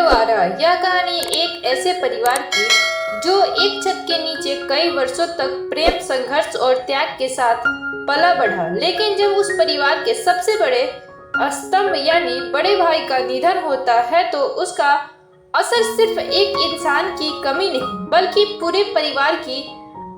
बंटवारा। यह कहानी एक ऐसे परिवार की जो एक छत के नीचे कई वर्षों तक प्रेम, संघर्ष और त्याग के साथ पला बढ़ा। लेकिन जब उस परिवार के सबसे बड़े स्तंभ यानी बड़े भाई का निधन होता है तो उसका असर सिर्फ एक इंसान की कमी नहीं बल्कि पूरे परिवार की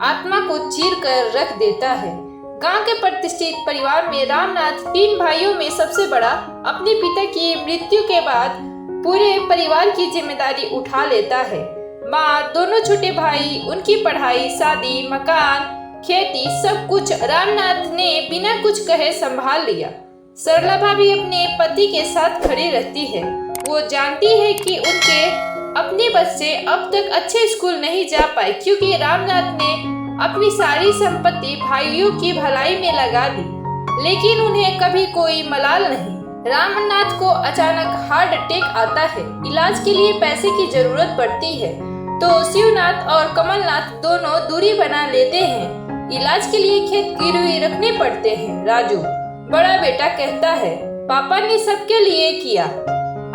आत्मा को चीर कर रख देता है। गांव के प्रतिष्ठित परिवार में रामनाथ 3 भाइयों में सबसे बड़ा। अपने पिता की मृत्यु के बाद पूरे परिवार की जिम्मेदारी उठा लेता है। माँ, दोनों छोटे भाई, उनकी पढ़ाई, शादी, मकान, खेती, सब कुछ रामनाथ ने बिना कुछ कहे संभाल लिया। सरला भाभी अपने पति के साथ खड़ी रहती है। वो जानती है कि उनके अपने बच्चे अब तक अच्छे स्कूल नहीं जा पाए क्योंकि रामनाथ ने अपनी सारी संपत्ति भाइयों की भलाई में लगा दी, लेकिन उन्हें कभी कोई मलाल नहीं। रामनाथ को अचानक हार्ट अटैक आता है। इलाज के लिए पैसे की जरूरत पड़ती है तो शिवनाथ और कमलनाथ दोनों दूरी बना लेते हैं। इलाज के लिए खेत गिरवी रखने पड़ते हैं। राजू, बड़ा बेटा, कहता है, पापा ने सबके लिए किया,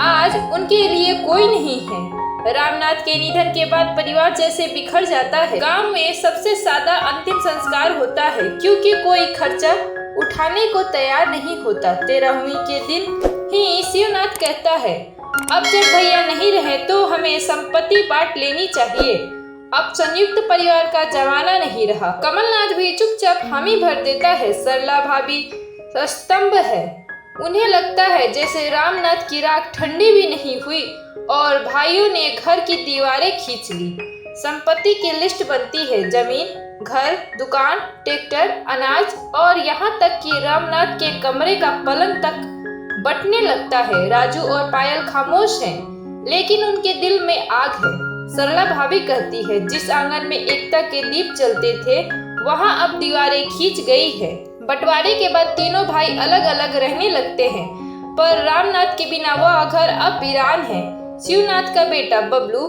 आज उनके लिए कोई नहीं है। रामनाथ के निधन के बाद परिवार जैसे बिखर जाता है। गांव में सबसे सादा अंतिम संस्कार होता है क्योंकि कोई खर्चा उठाने को तैयार नहीं होता। 13वीं के दिन ही शिवनाथ कहता है, अब जब भैया नहीं रहे तो हमें संपत्ति बांट लेनी चाहिए। अब संयुक्त परिवार का जमाना नहीं रहा। कमलनाथ भी चुपचाप हामी भर देता है। सरला भाभी स्तंभ है। उन्हें लगता है जैसे रामनाथ की राख ठंडी भी नहीं हुई और भाइयों ने घर की दीवारें खींच ली। संपत्ति की लिस्ट बनती है। जमीन, घर, दुकान, ट्रैक्टर, अनाज और यहाँ तक कि रामनाथ के कमरे का पलंग तक बंटने लगता है। राजू और पायल खामोश हैं, लेकिन उनके दिल में आग है। सरला भाभी कहती है, जिस आंगन में एकता के दीप जलते थे वहाँ अब दीवारें खींच गई है। बंटवारे के बाद तीनों भाई अलग अलग रहने लगते हैं, पर रामनाथ के बिना वह घर अब वीरान है। शिवनाथ का बेटा बबलू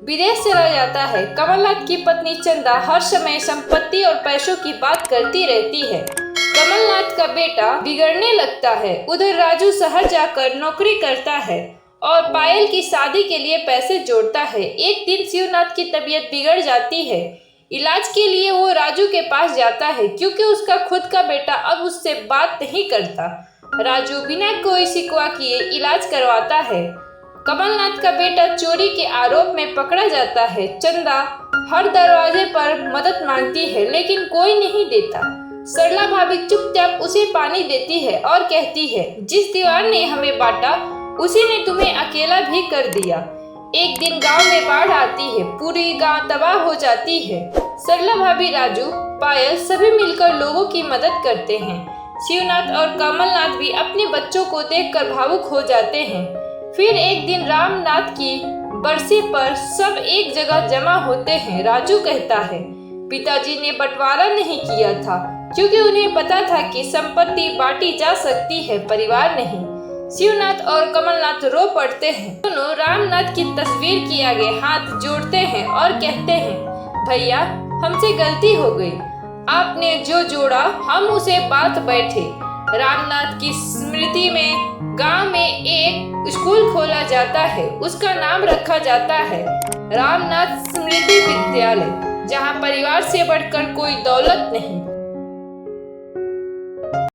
विदेश चला जाता है। कमलनाथ की पत्नी चंदा हर समय संपत्ति और पैसों की बात करती रहती है। कमलनाथ का बेटा बिगड़ने लगता है। उधर राजू शहर जाकर नौकरी करता है और पायल की शादी के लिए पैसे जोड़ता है। एक दिन शिवनाथ की तबीयत बिगड़ जाती है। इलाज के लिए वो राजू के पास जाता है क्योंकि उसका खुद का बेटा अब उससे बात नहीं करता। राजू बिना कोई शिकवा किए इलाज करवाता है। कमलनाथ का बेटा चोरी के आरोप में पकड़ा जाता है। चंदा हर दरवाजे पर मदद मांगती है लेकिन कोई नहीं देता। सरला भाभी चुपचाप उसे पानी देती है और कहती है, जिस दीवार ने हमें बांटा उसी ने तुम्हें अकेला भी कर दिया। एक दिन गांव में बाढ़ आती है। पूरी गांव तबाह हो जाती है। सरला भाभी, राजू, पायल सभी मिलकर लोगों की मदद करते हैं। शिवनाथ और कमलनाथ भी अपने बच्चों को देखकर भावुक हो जाते हैं। फिर एक दिन रामनाथ की बरसी पर सब एक जगह जमा होते हैं। राजू कहता है, पिताजी ने बंटवारा नहीं किया था क्योंकि उन्हें पता था कि संपत्ति बांटी जा सकती है, परिवार नहीं। शिवनाथ और कमलनाथ रो पड़ते हैं। दोनों रामनाथ की तस्वीर के आगे हाथ जोड़ते हैं और कहते हैं, भैया, हमसे गलती हो गई। आपने जो जोड़ा हम उसे बांध बैठे। रामनाथ की स्मृति में गांव में एक स्कूल खोला जाता है। उसका नाम रखा जाता है रामनाथ स्मृति विद्यालय, जहां परिवार से बढ़कर कोई दौलत नहीं।